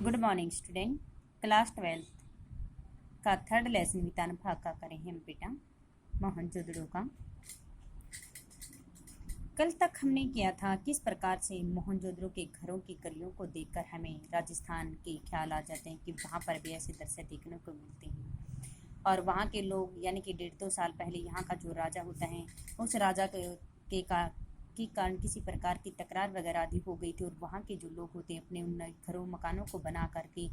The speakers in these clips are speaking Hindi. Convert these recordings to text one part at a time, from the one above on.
Good morning student. क्लास 12 का थर्ड लेसन वितान भाग का करें हम बेटा मोहनजोदड़ो का। कल तक हमने किया था किस प्रकार से मोहनजोदड़ो के घरों की गलियों को देखकर हमें राजस्थान के ख्याल आ जाते हैं कि वहाँ पर भी ऐसे दृश्य देखने को मिलते हैं और वहाँ के लोग यानी कि 1.5-2 साल पहले यहाँ का जो राजा होता है उस राजा के कारण किसी प्रकार की तकरार वगैरह आदि हो गई थी और वहाँ के जो लोग होते हैं अपने उन घरों मकानों को बना करके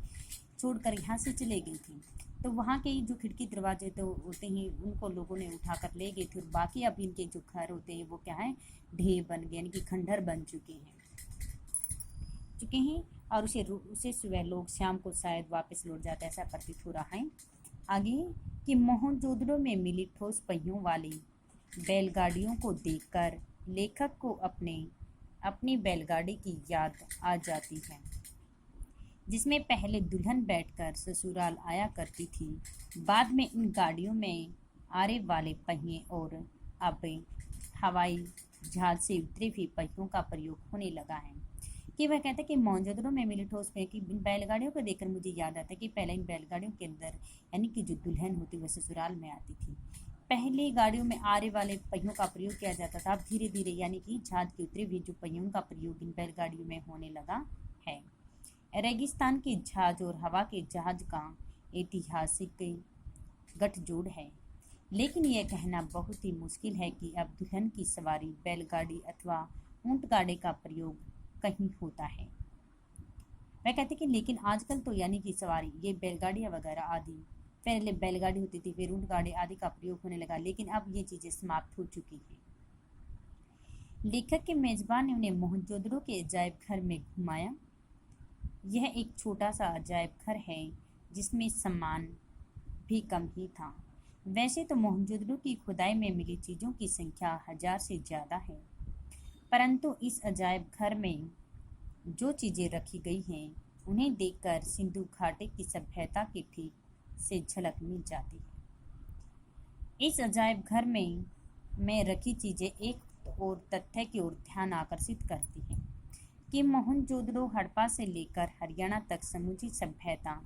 छोड़कर यहाँ से चले गई थी। तो वहाँ के जो खिड़की दरवाजे तो होते हैं उनको लोगों ने उठाकर ले गए थे और बाकी अब इनके जो घर होते हैं वो क्या है, ढेर बन गए यानी कि खंडहर बन चुके हैं और उसे सुबह लोग शाम को शायद वापस लौट जाता है, ऐसा प्रतीत हो रहा है। आगे कि मोहनजोदड़ो में मिली ठोस पहियों वाली बैलगाड़ियों को देखकर लेखक को अपनी बैलगाड़ी की याद आ जाती है जिसमें पहले दुल्हन बैठकर ससुराल आया करती थी। बाद में इन गाड़ियों में आरे वाले पहिए और अब हवाई जहाज से उतरे हुए पहियों का प्रयोग होने लगा है। कि वह कहते हैं कि मोहनजोदड़ो में मिली ठोस पहियों की बैलगाड़ियों को देखकर मुझे याद आता है कि पहले इन बैलगाड़ियों के अंदर यानी कि जो दुल्हन होती वह ससुराल में आती थी। पहले गाड़ियों में आरे वाले पहियों का प्रयोग किया जाता था, अब धीरे धीरे यानी कि जहाज के उतरे हुए जो पहियों का प्रयोग इन बैलगाड़ियों में होने लगा है। रेगिस्तान के जहाज और हवा के जहाज का ऐतिहासिक गठजोड़ है, लेकिन यह कहना बहुत ही मुश्किल है कि अब दुल्हन की सवारी बैलगाड़ी अथवा ऊंट गाड़ी का प्रयोग कहीं होता है। वह कहते कि लेकिन आजकल तो यानी कि सवारी ये बैलगाड़ियाँ वगैरह आदि, पहले बैलगाड़ी होती थी फिर ऊंट गाड़ी आदि का प्रयोग होने लगा, लेकिन अब ये चीज़ें समाप्त हो चुकी हैं। लेखक के मेजबान ने उन्हें मोहनजोदड़ो के अजायब घर में घुमाया। यह एक छोटा सा अजायब घर है जिसमें सामान भी कम ही था। वैसे तो मोहनजोदड़ो की खुदाई में मिली चीज़ों की संख्या 1000 से ज़्यादा है, परंतु इस अजायब घर में जो चीज़ें रखी गई हैं उन्हें देखकर सिंधु घाटी की सभ्यता की ठीक से झलक मिल जाती है। इस अजायब घर में रखी चीज़ें एक और तथ्य की ओर ध्यान आकर्षित करती हैं कि मोहनजोदड़ो हड़प्पा से लेकर हरियाणा तक समूची सभ्यता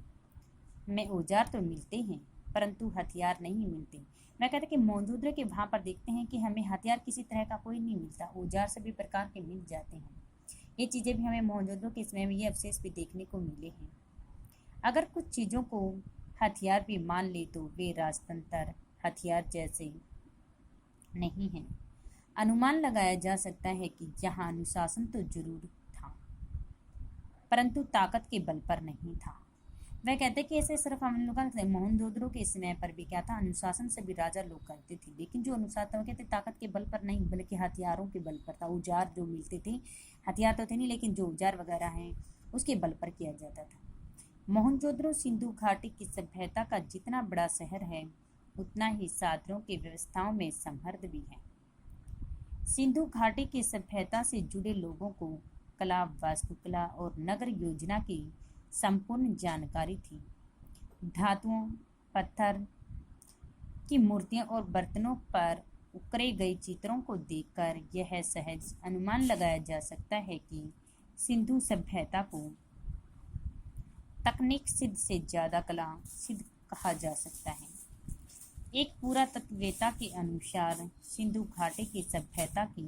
में औजार तो मिलते हैं परंतु हथियार नहीं मिलते। मैं कहता कि मोहनजोदड़ो के वहाँ पर देखते हैं कि हमें हथियार किसी तरह का कोई नहीं मिलता, औजार सभी प्रकार के मिल जाते हैं। ये चीज़ें भी हमें मोहनजोदड़ो के समय में ये अवशेष भी देखने को मिले हैं। अगर कुछ चीज़ों को हथियार भी मान ले तो वे राजतंत्र हथियार जैसे नहीं हैं। अनुमान लगाया जा सकता है कि यहाँ अनुशासन तो जरूर था परंतु ताकत के बल पर नहीं था। वह कहते कि ऐसे सिर्फ हम लोग का मोहनजोदड़ो के समय पर भी क्या था, अनुशासन से भी राजा लोग करते थे, लेकिन जो अनुशासन वो कहते ताकत के बल पर नहीं बल्कि हथियारों के बल पर था। औजार जो मिलते थे, हथियार तो थे नहीं लेकिन जो औजार वगैरह हैं उसके बल पर किया जाता था। मोहनजोदड़ो सिंधु घाटी की सभ्यता का जितना बड़ा शहर है उतना ही साधनों की व्यवस्थाओं में समृद्ध भी है। सिंधु घाटी की सभ्यता से जुड़े लोगों को कला, वास्तुकला और नगर योजना की संपूर्ण जानकारी थी। धातुओं, पत्थर की मूर्तियों और बर्तनों पर उकरे गए चित्रों को देखकर यह सहज अनुमान लगाया जा सकता है कि सिंधु सभ्यता को तकनीक सिद्ध से ज़्यादा कला सिद्ध कहा जा सकता है। एक पुरातत्ववेत्ता के अनुसार सिंधु घाटी की सभ्यता की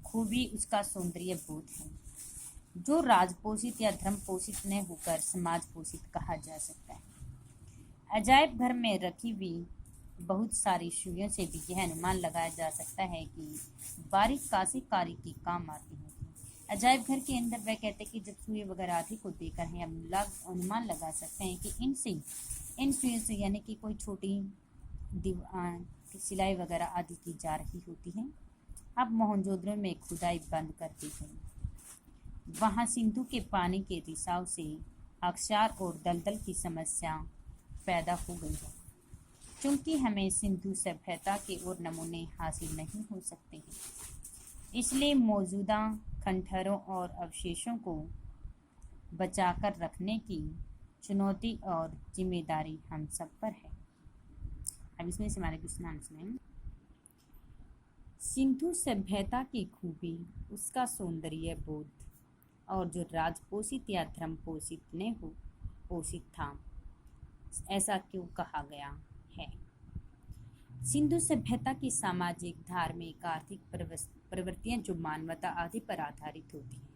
खूबी उसका सौंदर्य बोध है, जो राजपोषित या धर्म पोषित न होकर समाज पोषित कहा जा सकता है। अजायब घर में रखी हुई बहुत सारी सुइयों से भी यह अनुमान लगाया जा सकता है कि बारीक काशीकारी की काम आती होगी। अजायब घर के अंदर वह कहते हैं कि जब सुई वगैरह आदि को देखकर हम अनुमान लगा सकते हैं कि इन सुइयों से यानी कि कोई छोटी सिलाई वगैरह आदि की जा रही होती है। अब मोहनजोदड़ो में खुदाई बंद कर दी गई। वहाँ सिंधु के पानी के रिसाव से अक्षार और दलदल की समस्या पैदा हो गई है। क्योंकि हमें सिंधु सभ्यता के और नमूने हासिल नहीं हो सकते हैं, इसलिए मौजूदा खंडहरों और अवशेषों को बचाकर रखने की चुनौती और जिम्मेदारी हम सब पर है। अब इसमें से हमारे क्वेश्चन आंसर हैं। सिंधु सभ्यता की खूबी उसका सौंदर्य बोध और जो राजपोषित या धर्म पोषित ने हो पोषित था। ऐसा क्यों कहा गया है? सिंधु सभ्यता की सामाजिक, धार्मिक, आर्थिक प्रवृत्तियां जो मानवता आदि पर आधारित होती हैं।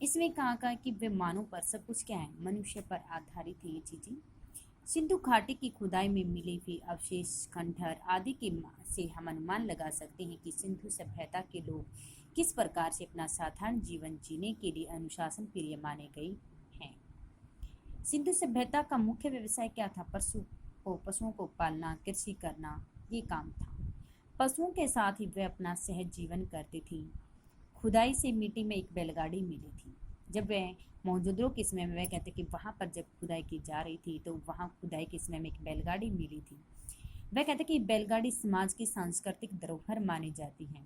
इसमें कहा गया कि वे मानव पर सब कुछ क्या है, मनुष्य पर आधारित है ये चीजें। सिंधु घाटी की खुदाई में मिले हुए अवशेष, खंडहर आदि के से हम अनुमान लगा सकते हैं कि सिंधु सभ्यता के लोग किस प्रकार से अपना साधारण जीवन जीने के लिए अनुशासन प्रिय माने गए हैं। सिंधु सभ्यता का मुख्य व्यवसाय क्या था? पशुओं को पालना, कृषि करना, ये काम था। पशुओं के साथ ही वे अपना सहज जीवन करती थी। खुदाई से मिट्टी में एक बैलगाड़ी मिली थी। जब वह मोहनजोदड़ो के समय में वह कहते कि वहाँ पर जब खुदाई की जा रही थी तो वहाँ खुदाई के समय में एक बैलगाड़ी मिली थी। वह कहते कि बैलगाड़ी समाज की सांस्कृतिक धरोहर मानी जाती है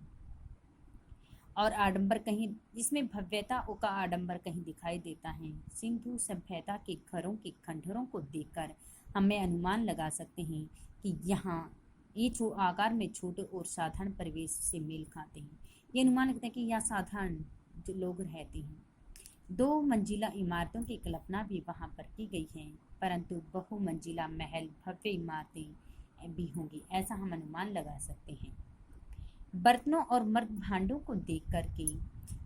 और आडंबर कहीं, इसमें भव्यता का आडंबर कहीं दिखाई देता है। सिंधु सभ्यता के घरों के खंडहरों को देखकर हमें अनुमान लगा सकते हैं कि यहाँ ये आकार में छोटे और साधारण परिवेश से मेल खाते हैं। ये अनुमान लगता है कि यहाँ साधारण जो लोग रहते हैं। 2 मंजिला इमारतों की कल्पना भी वहाँ पर की गई है, परंतु बहुमंजिला महल, भव्य इमारतें भी होंगी, ऐसा हम अनुमान लगा सकते हैं। बर्तनों और मर्द भांडों को देख करके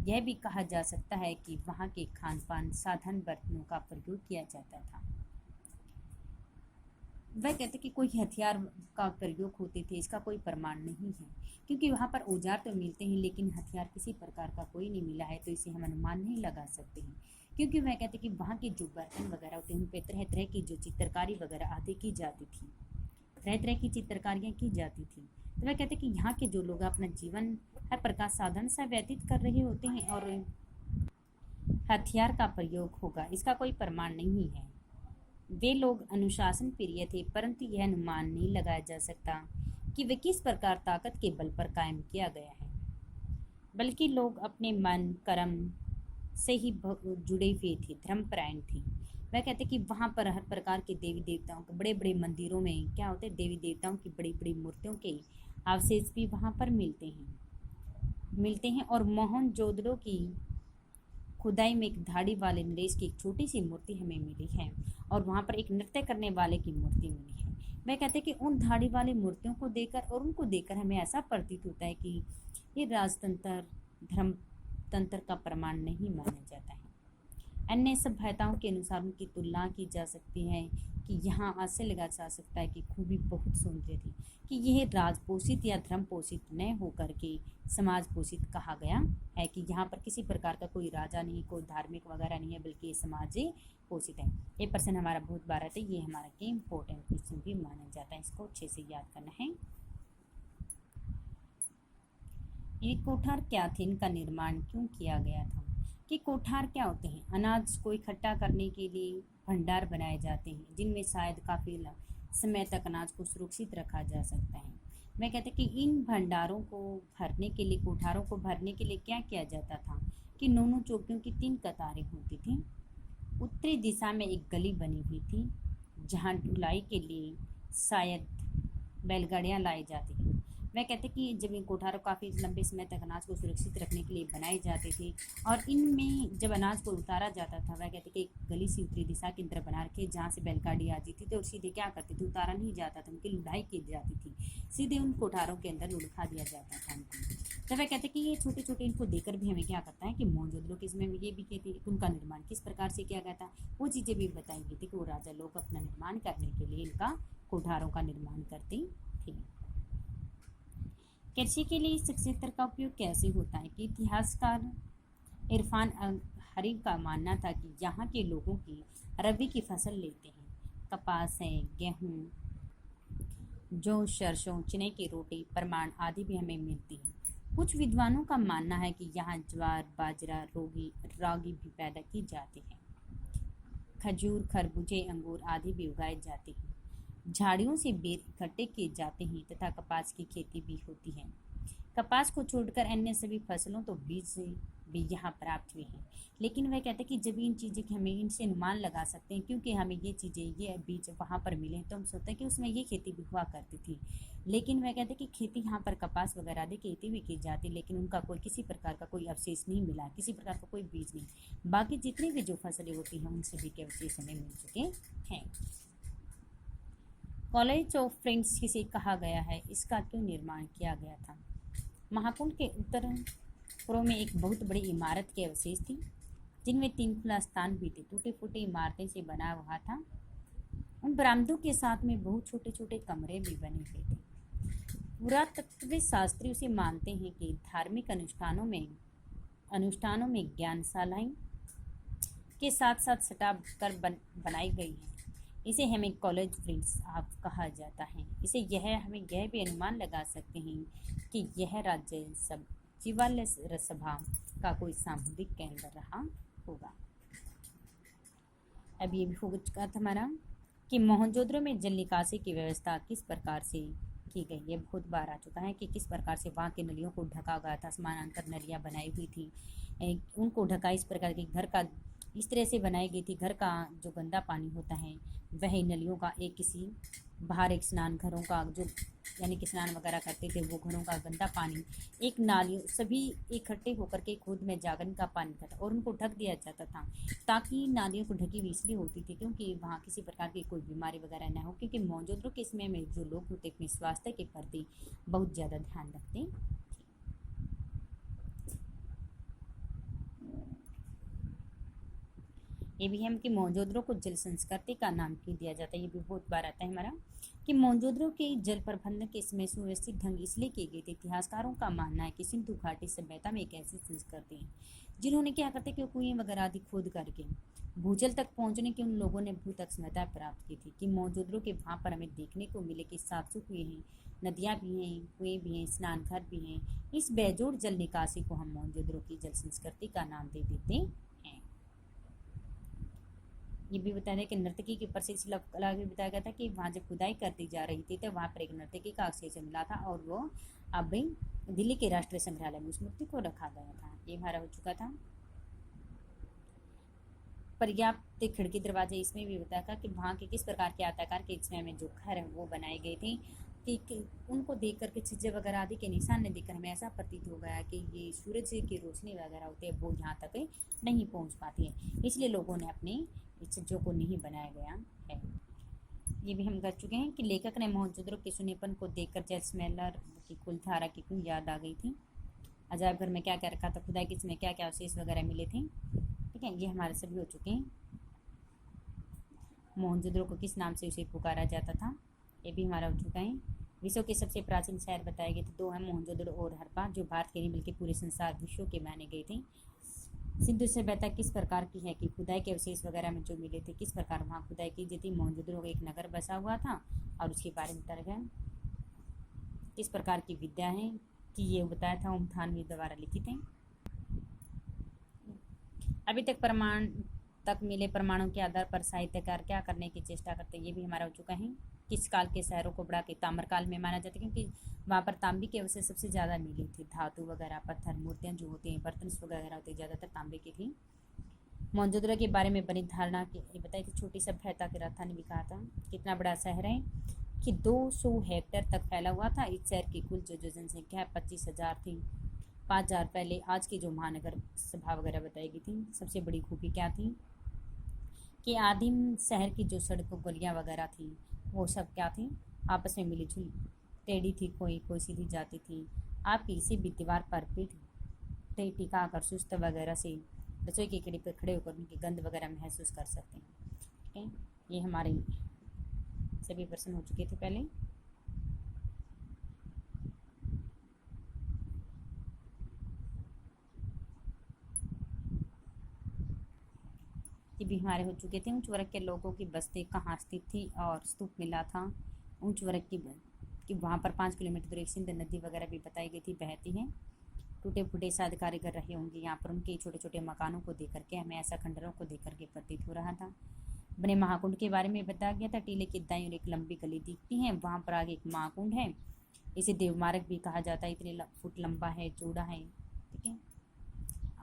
यह भी कहा जा सकता है कि वहाँ के खान पान साधारण बर्तनों का प्रयोग किया जाता था। वह कहते कि कोई हथियार का प्रयोग होते थे, इसका कोई प्रमाण नहीं है, क्योंकि वहाँ पर औजार तो मिलते हैं लेकिन हथियार किसी प्रकार का कोई नहीं मिला है, तो इसे हम अनुमान नहीं लगा सकते हैं। क्योंकि वह कहते कि वहाँ के जो बर्तन वगैरह होते हैं उन पर तरह तरह की जो चित्रकारी वगैरह आदि की जाती थी, तरह तरह की चित्रकारियाँ की जाती थी। तो वह कहते कि यहाँ के जो लोग अपना जीवन हर प्रकार साधन सा व्यतीत कर रहे होते हैं और हथियार का प्रयोग होगा, इसका कोई प्रमाण नहीं है। वे लोग अनुशासन प्रिय थे, परंतु यह अनुमान नहीं लगाया जा सकता कि वे किस प्रकार ताकत के बल पर कायम किया गया है, बल्कि लोग अपने मन कर्म से ही जुड़े हुए थे, धर्मपरायण थे। वह कहते कि वहाँ पर हर प्रकार के देवी देवताओं के बड़े बड़े मंदिरों में क्या होते हैं, देवी देवताओं की बड़ी बड़ी मूर्तियों के अवशेष भी वहाँ पर मिलते हैं और मोहनजोदड़ो की खुदाई में एक धाड़ी वाले नरेश की एक छोटी सी मूर्ति हमें मिली है और वहाँ पर एक नृत्य करने वाले की मूर्ति मिली है। वह कहते हैं कि उन धाड़ी वाली मूर्तियों को देखकर और उनको देखकर हमें ऐसा प्रतीत होता है कि ये राजतंत्र, धर्मतंत्र का प्रमाण नहीं माना जाता है। अन्य सभ्यताओं के अनुसार उनकी तुलना की जा सकती है कि यहाँ आशय लगा जा सकता है कि खूबी बहुत सुंदर थी, कि यह राजपोषित या धर्म पोषित न होकर के समाज पोषित कहा गया है, कि यहाँ पर किसी प्रकार का कोई राजा नहीं, कोई धार्मिक वगैरह नहीं है, बल्कि ये समाज पोषित है। ये प्रश्न हमारा बहुत बार आता है, ये हमारा के इम्पोर्टेंट क्वेश्चन भी माना जाता है, इसको अच्छे से याद करना है। ये कोठार क्या थे, इनका निर्माण क्यों किया गया था? कि कोठार क्या होते हैं? अनाज को इकट्ठा करने के लिए भंडार बनाए जाते हैं, जिनमें शायद काफ़ी समय तक अनाज को सुरक्षित रखा जा सकता है। मैं कहते कि इन भंडारों को भरने के लिए, कोठारों को भरने के लिए क्या किया जाता था कि दोनों चौकियों की 3 कतारें होती थी। उत्तरी दिशा में एक गली बनी हुई थी जहाँ ढुलाई के लिए शायद बैलगाड़ियाँ लाई जाती थी। वह कहते कि जब इन कोठारों काफ़ी लंबे समय तक अनाज को सुरक्षित रखने के लिए बनाई जाती थी और इनमें जब अनाज को उतारा जाता था, वह कहते कि एक गली सी उत्तरी दिशा के अंदर बना रखे जहाँ से बैलगाड़ी आ जाती थी और सीधे क्या करती थी, उतारा नहीं जाता था, उनकी लुढ़ाई की जाती थी, सीधे उन कोठारों के अंदर लुढ़का दिया जाता था उनको। जब वह कहते कि ये छोटे छोटे इनको देखकर भी हमें क्या करता है कि मोहनजोदड़ो के समय में ये भी कहते हैं कि उनका निर्माण किस प्रकार से किया गया था, वो चीज़ें भी बताई गई थी कि वो राजा लोग अपना निर्माण करने के लिए इनका कोठारों का निर्माण करते थे। कृषि के लिए इस क्षेत्र का उपयोग कैसे होता है? कि इतिहासकार इरफान हरी का मानना था कि यहाँ के लोगों की रबी की फसल लेते हैं, कपास है, गेहूँ, जौ, सरसों, चने की रोटी, प्रमाण आदि भी हमें मिलती है। कुछ विद्वानों का मानना है कि यहाँ ज्वार, बाजरा, रागी भी पैदा की जाती है, खजूर, खरबूजे, अंगूर आदि भी उगाए जाते हैं, झाड़ियों से बेर इकट्ठे किए जाते हैं तथा कपास की खेती भी होती है। कपास को छोड़कर अन्य सभी फसलों तो बीज से भी यहाँ प्राप्त हुए हैं। लेकिन वह कहते हैं कि जब इन चीज़ें की हमें इनसे अनुमान लगा सकते हैं, क्योंकि हमें ये चीज़ें ये बीज वहाँ पर मिले तो हम सोचते हैं कि उसमें ये खेती भी हुआ करती थी। लेकिन वह कहते हैं कि खेती यहाँ पर कपास वगैरह आदि खेती भी की जाती, लेकिन उनका कोई किसी प्रकार का कोई अवशेष नहीं मिला, किसी प्रकार का कोई बीज नहीं। बाकी जितनी भी जो फसलें होती हैं उन सभी के अवशेष हमें मिल चुके हैं। कॉलेज ऑफ फ्रेंड्स किसे कहा गया है, इसका क्यों निर्माण किया गया था? महाकुंड के उत्तर पूर्व में एक बहुत बड़ी इमारत के अवशेष थी, जिनमें 3 खुला स्थान भी थे। टूटी फूटी इमारतें से बना हुआ था। उन बरामदों के साथ में बहुत छोटे छोटे कमरे भी बने हुए थे। पुरातत्व शास्त्री उसे मानते हैं कि धार्मिक अनुष्ठानों में ज्ञानशालाएं के साथ साथ सटा कर बनाई गई है। इसे हमें कॉलेज फ्रेंड्स आप कहा जाता है। हमें यह भी अनुमान लगा सकते हैं कि यह राज्य सचिवालय सभा का कोई सामुदायिक केंद्र रहा होगा। अब ये भी हो चुका था हमारा कि मोहनजोदड़ो में जल निकासी की व्यवस्था किस प्रकार से की गई। ये बहुत बार आ चुका है कि किस प्रकार से वहाँ के नलियों को ढका गया था। समानांतर नलियाँ बनाई हुई थी, उनको ढका इस प्रकार के घर का इस तरह से बनाई गई थी। घर का जो गंदा पानी होता है वह नलियों का एक किसी बाहर एक स्नान घरों का जो यानी कि स्नान वगैरह करते थे वो घरों का गंदा पानी एक नालियों सभी इकट्ठे होकर के खुद में जागरण का पानी था और उनको ढक दिया जाता था, ताकि नालियों को ढकी हुई इसलिए होती थी क्योंकि वहाँ किसी प्रकार की कोई बीमारी वगैरह ना हो। क्योंकि मोहनजोदड़ो के समय में जो लोग होते अपने स्वास्थ्य के प्रति बहुत ज़्यादा ध्यान रखते। ये भी हम कि मोहनजोदड़ो को जल संस्कृति का नाम क्यों दिया जाता है। ये भी बहुत बार आता है हमारा कि मोहनजोदड़ो के जल प्रबंधन के समय सुव्यवस्थित ढंग इसलिए किए गए थे। इतिहासकारों का मानना है कि सिंधु घाटी सभ्यता में एक ऐसी संस्कृति है जिन्होंने क्या करते कि कुएं वगैरह आदि खोद करके भूजल तक पहुंचने की उन लोगों ने भूत क्षमता प्राप्त की थी। कि मोहनजोदड़ो के वहाँ पर हमें देखने को मिले कि साफ सुथरे हैं, नदियाँ भी हैं, कुएं भी हैं, स्नान घर भी हैं। इस बेजोड़ जल निकासी को हम मोहनजोदड़ो की जल संस्कृति का नाम दे देते हैं। ये भी बताया कि नर्तकी की प्रसिद्ध शिल्पकला भी बताया गया था कि वहाँ जब खुदाई करती जा रही थी तो वहाँ पर एक नर्तकी का अवशेष मिला था और वो अब दिल्ली के राष्ट्रीय संग्रहालय में उस मूर्ति को रखा गया था। ये हमारा हो चुका था। पर्याप्त खिड़की दरवाजे इसमें भी बताया था कि वहाँ के किस प्रकार के आयताकार के समय में जो घर है वो बनाए गए थे कि उनको देख करके छिज्जे वगैरह आदि के निशान ने देखकर हमें ऐसा प्रतीत हो गया कि ये सूरज की रोशनी वगैरह होती है वो यहाँ तक नहीं पहुँच पाती है, इसलिए लोगों ने अपने छिज्जों को नहीं बनाया गया है। ये भी हम कर चुके हैं कि लेखक ने मोहनजोदड़ो के सुनेपन को देखकर जैसमेलर की कुलधारा की क्यों याद आ गई थी। अजायब घर में क्या क्या रखा था, खुदाई के समय क्या क्या अवशेष वगैरह मिले थे। ठीक है, ये हमारे सभी हो चुके हैं। मोहनजोदड़ो को किस नाम से उसे पुकारा जाता था, ये भी हमारा हो चुका है। विश्व के सबसे प्राचीन शहर बताए गए थे, 2 हैं, मोहनजोदड़ो और हड़प्पा, जो भारत के नहीं बल्कि पूरे संसार विश्व के माने गए थे। सिंधु सभ्यता किस प्रकार की है कि खुदाई के अवशेष वगैरह में जो मिले थे किस प्रकार वहाँ खुदाई की जाती। मोहनजोदड़ो का एक नगर बसा हुआ था और उसके बारे में बताया गया किस प्रकार की विद्या है कि ये बताया था उमथानवी द्वारा लिखित है। अभी तक मिले प्रमाणों के आधार पर साहित्यकार क्या करने की चेष्टा करते हैं, ये भी हमारा हो चुका है। किस काल के शहरों को बढ़ा के ताम्रकाल में माना जाता है क्योंकि वहाँ पर तांबे के अवशेष सबसे ज़्यादा मिली थी। धातु वगैरह पत्थर मूर्तियाँ जो होती हैं बर्तन वगैरह होते हैं ज़्यादातर तांबे की थी। मोहनजोदड़ो के बारे में बनी धारणा की ये बताई थी। छोटी सभ्यता की राजधानी भी कहा था। कितना बड़ा शहर है कि 200 हेक्टेयर तक फैला हुआ था। इस शहर की कुल जो जनसंख्या 25,000 थी। 5,000 पहले आज की जो महानगर सभा वगैरह बताई गई थी। सबसे बड़ी खूबी क्या थी कि आदिम शहर की जो सड़कों गलियाँ वगैरह थी वो सब क्या थी आपस में मिली जुली, टेढ़ी थी, कोई सीधी जाती थी। आप किसी भी दीवार पर पीठ टिका कर सुस्त वगैरह से रसोई की कड़ी पर खड़े होकर उनकी गंध वगैरह महसूस कर सकते हैं। ठीक है, ये हमारे सभी प्रश्न हो चुके थे पहले। ये भी हमारे हो चुके थे। उच्च वर्ग के लोगों की बस्ती कहाँ स्थित थी और स्तूप मिला था उच्च वर्ग की वहाँ पर 5 किलोमीटर दूर एक सिंध नदी वगैरह भी बताई गई थी बहती है। टूटे फूटे साध कारीगर रहे होंगे यहाँ पर। उनके छोटे छोटे मकानों को देख करके हमें ऐसा खंडरों को देख करके प्रतीत हो रहा था। बने महाकुंड के बारे में बताया गया था। टीले की दाईं ओर एक लंबी गली दिखती है, वहाँ पर आगे एक महाकुंड है। इसे देवमार्ग भी कहा जाता है। इतने फुट लंबा है, चौड़ा है। ठीक है,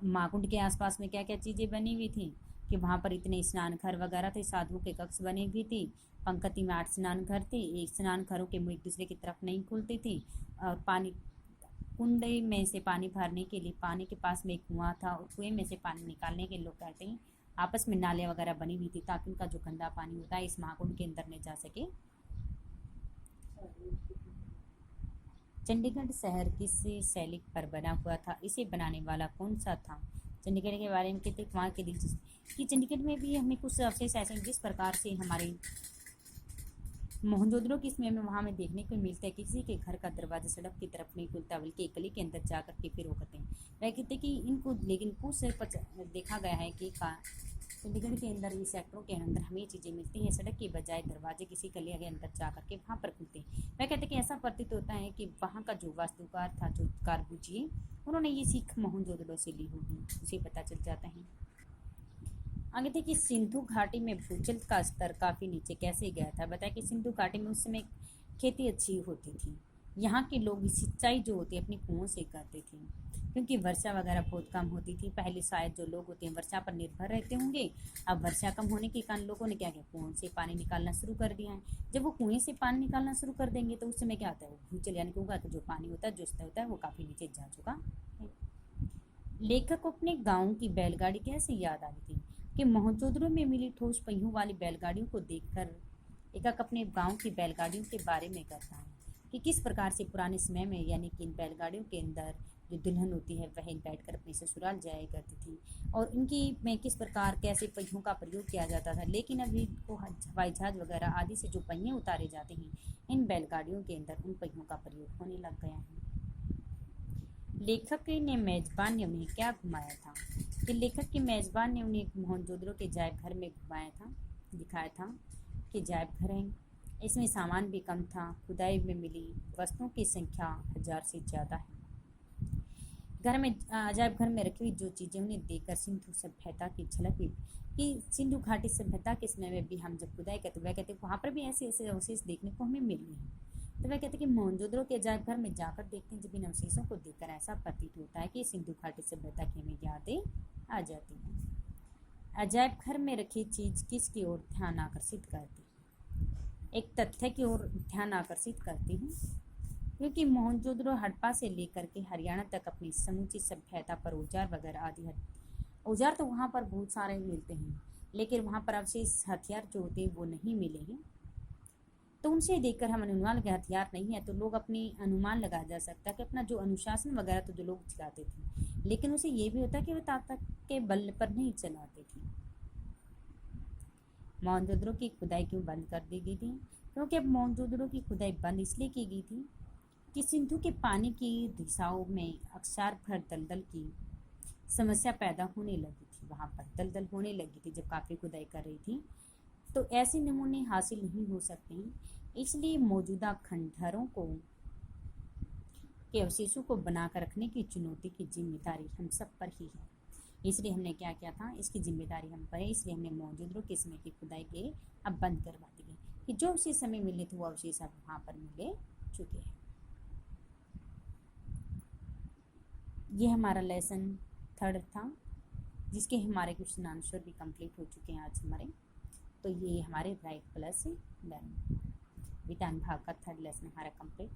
महाकुंड के आसपास में क्या क्या चीज़ें बनी हुई थी कि वहाँ पर इतने स्नान घर वगैरह थे, साधुओं के कक्ष बने हुए थे, पंक्ति में 8 स्नान घर थे, एक स्नान घरों के मुँह एक दूसरे की तरफ नहीं खुलती थी, और पानी कुंड में से पानी भरने के लिए पानी के पास में एक कुआं था, और कुएं में से पानी निकालने के लोग कहते हैं आपस में नाले वगैरह बनी हुई थी ताकि उनका जो गंदा पानी होता है इस महाकुंड के अंदर नहीं जा सके। चंडीगढ़ शहर किस शैली पर बना हुआ था, इसे बनाने वाला कौन सा था। चंडीगढ़ के बारे में कहते वहाँ के दिलचस्प कि चंडीगढ़ में भी हमें कुछ अवशेष ऐसे जिस प्रकार से हमारे मोहनजोदड़ो की इसमें वहाँ में देखने को मिलता है कि किसी के घर का दरवाजा सड़क की तरफ नहीं खुलता बल्कि एक गली के अंदर जाकर के फिर वो करते हैं। वह कहते कि इनको लेकिन कुछ देखा गया है कि चंडीगढ़ के अंदर इस सेक्टरों के अंदर हमें ये चीज़ें मिलती हैं, सड़क के बजाय दरवाजे किसी गली के अंदर जा करके वहाँ पर खुलते हैं। वह कहते कि ऐसा प्रतीत होता है कि वहाँ का जो वास्तुकार था, जो कारबूजी, उन्होंने ये सीख मोहनजोदड़ो से ली होगी, उसे पता चल जाता है। आगे थे कि सिंधु घाटी में भूजल का स्तर काफ़ी नीचे कैसे गया था। बताया कि सिंधु घाटी में उस समय खेती अच्छी होती थी, यहाँ के लोग सिंचाई जो होती है अपनी कुओं से करते थे, क्योंकि वर्षा वगैरह बहुत कम होती थी। पहले शायद जो लोग होते हैं वर्षा पर निर्भर रहते होंगे, अब वर्षा कम होने के कारण लोगों ने क्या किया, कुओं से पानी निकालना शुरू कर दिया है। जब वो कुएं से पानी निकालना शुरू कर देंगे तो उस समय क्या होता है, वो भूजल यानी कि होगा तो जो पानी होता है, जो स्तर होता है, वो काफ़ी नीचे जा चुका है। लेखक को अपने गाँव की बैलगाड़ी कैसे याद आ रही थी कि मोहनजोदड़ो में मिली ठोस पहियों वाली बैलगाड़ियों को देखकर लेखक अपने गांव की बैलगाड़ियों के बारे में कहता है कि किस प्रकार से पुराने समय में यानी कि इन बैलगाड़ियों के अंदर जो दुल्हन होती है वह बैठकर अपने ससुराल जाया करती थी, और इनकी में किस प्रकार कैसे पहियों का प्रयोग किया जाता था। लेकिन अभी को हवाई जहाज वगैरह आदि से जो पहिए उतारे जाते हैं, इन बैलगाड़ियों के अंदर उन पहियों का प्रयोग होने लग गया है। लेखक ने मेजबान ने उन्हें क्या घुमाया था कि लेखक के मेजबान ने उन्हें मोहनजोदड़ो के जायब घर में घुमाया था, दिखाया था कि जायब घर है, इसमें सामान भी कम था, खुदाई में मिली वस्तुओं की संख्या 1000 से ज़्यादा है। घर में अजायब घर में रखी हुई जो चीज़ें उन्हें देखकर सिंधु सभ्यता की झलक हुई कि सिंधु घाटी सभ्यता के समय में भी हम जब खुदाई करते वह कहते वहाँ पर भी ऐसे ऐसे अवशेष देखने को हमें मिले हैं। तो वह कहते कि मोहनजोदड़ो के अजायब घर में जाकर देखते हैं, जब इन अवशेषों को देखकर ऐसा प्रतीत होता है कि सिंधु घाटी सभ्यता की हमें यादें आ जाती हैं। अजायब घर में रखी चीज़ किसकी ओर ध्यान आकर्षित करती, एक तथ्य की ओर ध्यान आकर्षित करती है, क्योंकि मोहनजोदड़ो हड़प्पा से लेकर के हरियाणा तक अपनी समूची सभ्यता पर औजार वगैरह आदि औजार तो वहाँ पर बहुत सारे मिलते हैं, लेकिन वहाँ पर अवशेष हथियार जो होते हैं वो नहीं मिले हैं। तो उनसे देखकर हम अनुमान लगा हथियार नहीं है तो लोग अपनी अनुमान लगा जा सकता है कि अपना जो अनुशासन वगैरह तो जो लोग चलाते थे, लेकिन उसे ये भी होता कि वे ताकत के बल पर नहीं चलाते थे। मोहनजोदड़ो की खुदाई क्यों बंद कर दी गई थी, क्योंकि अब मोहनजोदड़ो की खुदाई बंद इसलिए की गई थी कि सिंधु के पानी की दिशाओं में अक्षार भर दलदल की समस्या पैदा होने लगी थी, वहाँ पर दलदल होने लगी थी जब काफ़ी खुदाई कर रही थी, तो ऐसे नमूने हासिल नहीं हो सकते हैं। इसलिए मौजूदा खंडहरों को के अवशेषों को बनाकर रखने की चुनौती की जिम्मेदारी हम सब पर ही है। इसलिए हमने क्या किया था, इसकी जिम्मेदारी हम पर है, इसलिए हमने मोहनजोदड़ो के समय की खुदाई के अब बंद करवा दी है कि जो अवशेष समय मिले थे वो अवशेष अब वहाँ पर मिले चुके हैं। ये हमारा लेसन 3 था, जिसके हमारे क्वेश्चन आंसर भी कंप्लीट हो चुके हैं आज हमारे। तो ये हमारे राइट प्लस लर्न विधान भाग का 3rd लेसन हमारा कंप्लीट।